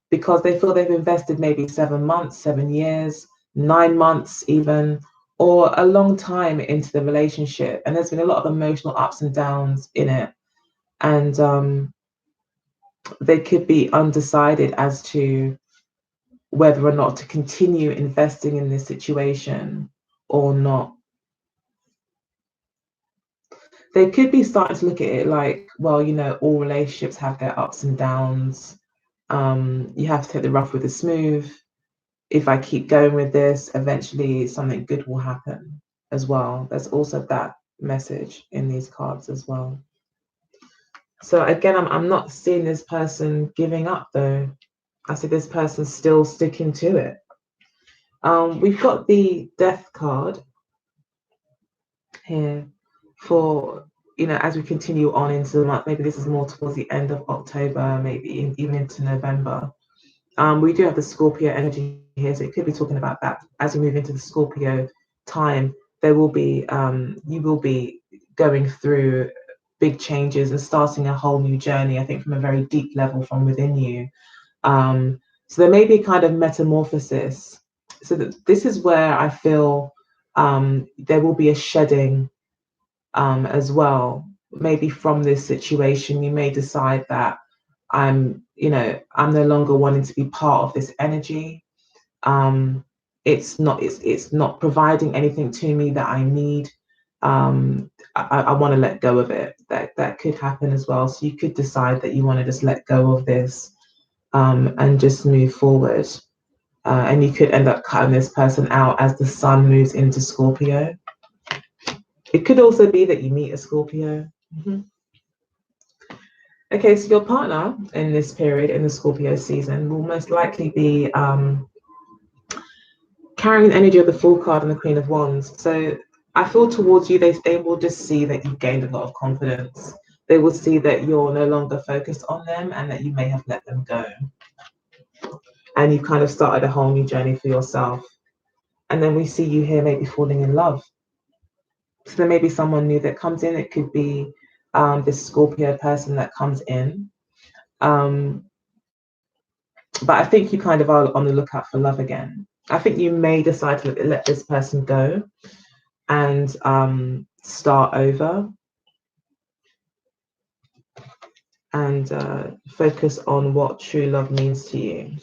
because they feel they've invested maybe 7 months, 7 years, 9 months even, or a long time into the relationship. And there's been a lot of emotional ups and downs in it. And they could be undecided as to whether or not to continue investing in this situation or not. They could be starting to look at it like, well, all relationships have their ups and downs. You have to take the rough with the smooth. If I keep going with this, eventually something good will happen as well. There's also that message in these cards as well. So again, I'm not seeing this person giving up though. I see this person still sticking to it. We've got the Death card here for, as we continue on into the month. Maybe this is more towards the end of October, maybe even into November. We do have the Scorpio energy here, so it could be talking about that as we move into the Scorpio time. There will be, you will be going through big changes and starting a whole new journey, I think, from a very deep level from within you. So there may be a kind of metamorphosis. So that this is where I feel there will be a shedding as well. Maybe from this situation, you may decide that I'm no longer wanting to be part of this energy. it's not providing anything to me that I need. I want to let go of it. That could happen as well. So you could decide that you want to just let go of this, and just move forward. And you could end up cutting this person out as the sun moves into Scorpio. It could also be that you meet a Scorpio. Okay, so your partner in this period, in the Scorpio season, will most likely be carrying the energy of the Fool card and the Queen of Wands. So I feel towards you, they will just see that you've gained a lot of confidence. They will see that you're no longer focused on them and that you may have let them go. And you kind of started a whole new journey for yourself. And then we see you here maybe falling in love. So there may be someone new that comes in. It could be this Scorpio person that comes in. But I think you kind of are on the lookout for love again. I think you may decide to let this person go and start over and focus on what true love means to you.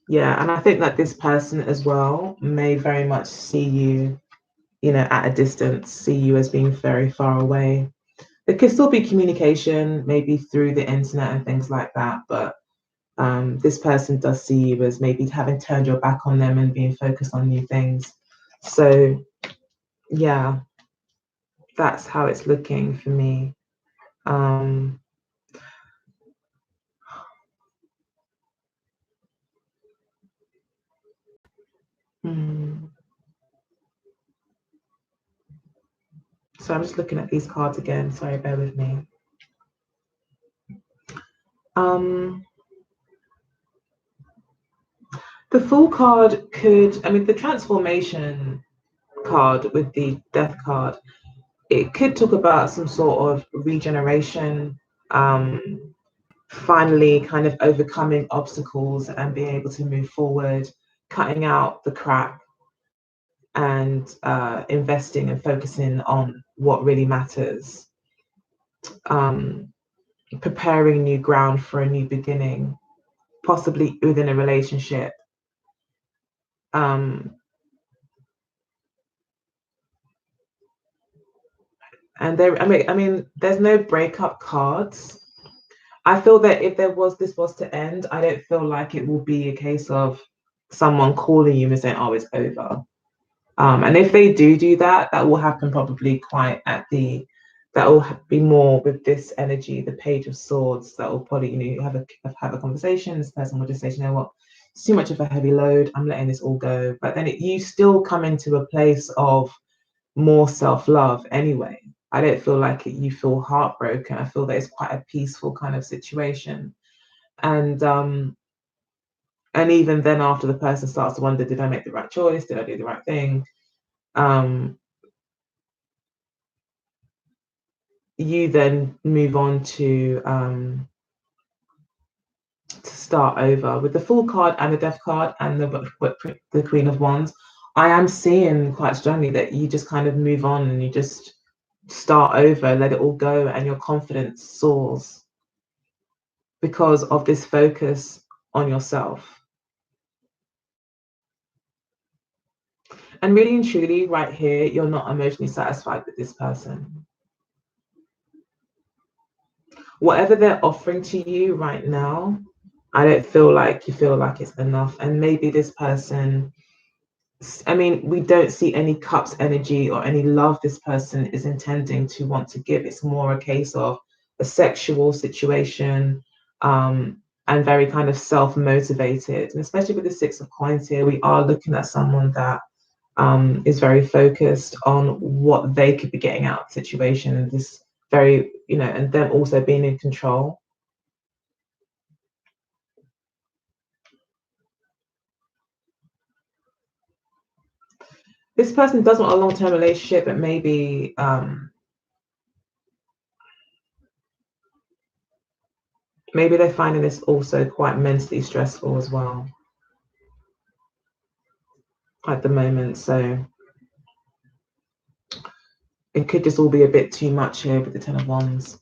Yeah, and I think that this person as well may very much see you, at a distance, see you as being very far away. There could still be communication, maybe through the internet and things like that, but this person does see you as maybe having turned your back on them and being focused on new things. So, yeah, that's how it's looking for me. So I'm just looking at these cards again. Sorry, bear with me. The Fool card the transformation card with the Death card, it could talk about some sort of regeneration, finally kind of overcoming obstacles and being able to move forward, cutting out the crap and investing and focusing on what really matters, preparing new ground for a new beginning, possibly within a relationship. And there's no breakup cards. I feel that if this was to end, I don't feel like it will be a case of someone calling you and saying, "Oh, it's over." And if they do that, that will happen probably that will be more with this energy, the Page of Swords. That will probably, have a conversation. This person will just say, "You know what? It's too much of a heavy load. I'm letting this all go." But then you still come into a place of more self-love anyway. I don't feel like you feel heartbroken. I feel that it's quite a peaceful kind of situation. And even then, after the person starts to wonder, did I make the right choice? Did I do the right thing? You then move on to start over with the Fool card and the Death card and the Queen of Wands. I am seeing quite strongly that you just kind of move on and you just start over, let it all go, and your confidence soars because of this focus on yourself. And really and truly, right here, you're not emotionally satisfied with this person. Whatever they're offering to you right now, I don't feel like you feel like it's enough. And maybe this person, we don't see any cups energy or any love this person is intending to want to give. It's more a case of a sexual situation, and very kind of self-motivated. And especially with the Six of Coins here, we are looking at someone that is very focused on what they could be getting out of the situation, and this very, and them also being in control. This person does want a long-term relationship, but maybe maybe they're finding this also quite mentally stressful as well at the moment. So it could just all be a bit too much here with the Ten of Wands.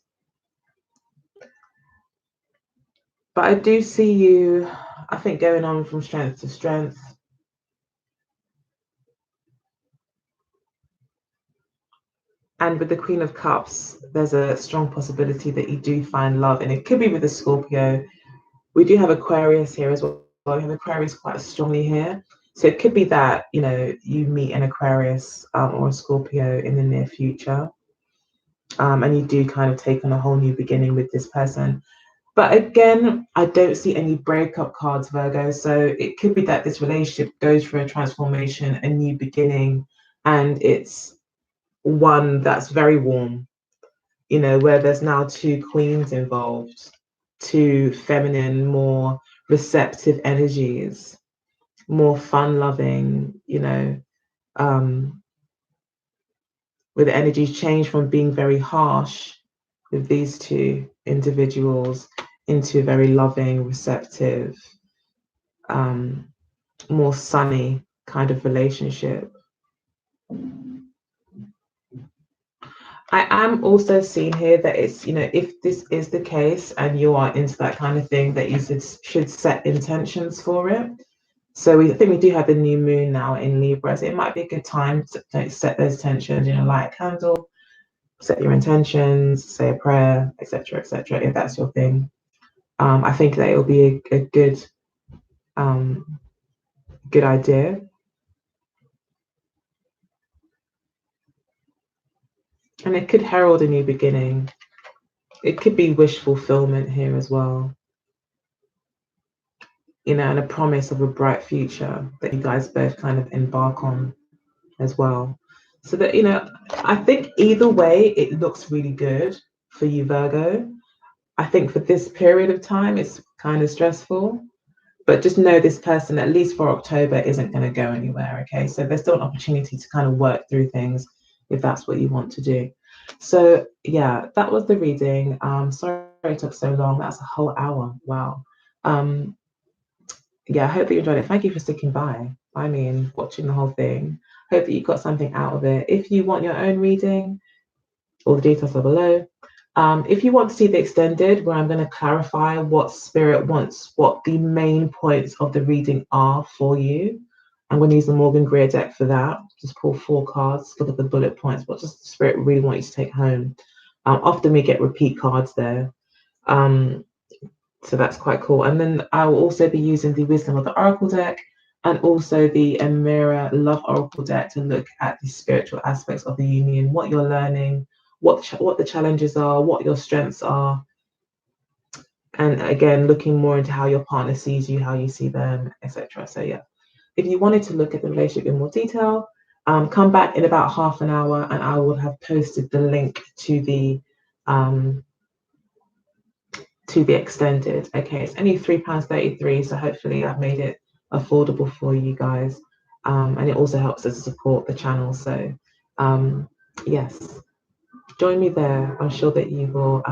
But I do see you I think going on from strength to strength. And with the Queen of Cups, there's a strong possibility that you do find love, and it could be with a Scorpio. We do have Aquarius here as well. We have Aquarius quite strongly here. So it could be that, you meet an Aquarius or a Scorpio in the near future. And you do kind of take on a whole new beginning with this person. But again, I don't see any breakup cards, Virgo. So it could be that this relationship goes through a transformation, a new beginning, and it's one that's very warm, where there's now two queens involved, two feminine, more receptive energies, more fun loving, um, where the energies change from being very harsh with these two individuals into a very loving, receptive, um, more sunny kind of relationship. I am also seeing here that it's, if this is the case and you are into that kind of thing, that you should set intentions for it. So I think we do have the new moon now in Libra, so it might be a good time to set those intentions, light a candle, set your intentions, say a prayer, etc., etc., if that's your thing. I think that it will be a good good idea. And it could herald a new beginning. It could be wish fulfillment here as well, and a promise of a bright future that you guys both kind of embark on as well. So that, I think either way, it looks really good for you, Virgo. I think for this period of time, it's kind of stressful, but just know this person, at least for October, isn't going to go anywhere. Okay. So there's still an opportunity to kind of work through things if that's what you want to do. So yeah, that was the reading. Sorry it took so long. That's a whole hour. Wow. Yeah, I hope that you enjoyed it. Thank you for sticking by. I mean, watching the whole thing. Hope that you got something out of it. If you want your own reading, all the details are below. If you want to see the extended, where I'm going to clarify what spirit wants, what the main points of the reading are for you, I'm going to use the Morgan Greer deck for that. Just pull 4 cards, look at the bullet points, what does the spirit really want you to take home? Often we get repeat cards there. So that's quite cool. And then I will also be using the Wisdom of the Oracle deck and also the Amira Love Oracle deck to look at the spiritual aspects of the union, what you're learning, what the challenges are, what your strengths are. And again, looking more into how your partner sees you, how you see them, etc. So yeah, if you wanted to look at the relationship in more detail, come back in about half an hour and I will have posted the link to the extended. Okay, it's only £3.33, so hopefully I've made it affordable for you guys. And it also helps us support the channel. So yes, join me there. I'm sure that you will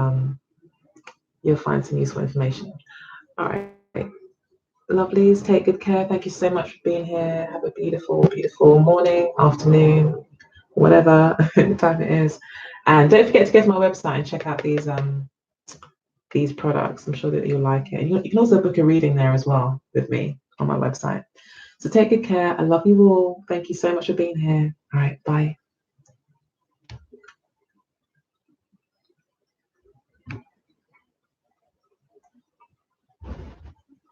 you'll find some useful information. All right. Lovelies, take good care. Thank you so much for being here. Have a beautiful, beautiful morning, afternoon, whatever time it is. And don't forget to go to my website and check out these products. I'm sure that you'll like it. And you can also book a reading there as well with me on my website. So take good care. I love you all. Thank you so much for being here. All right, bye.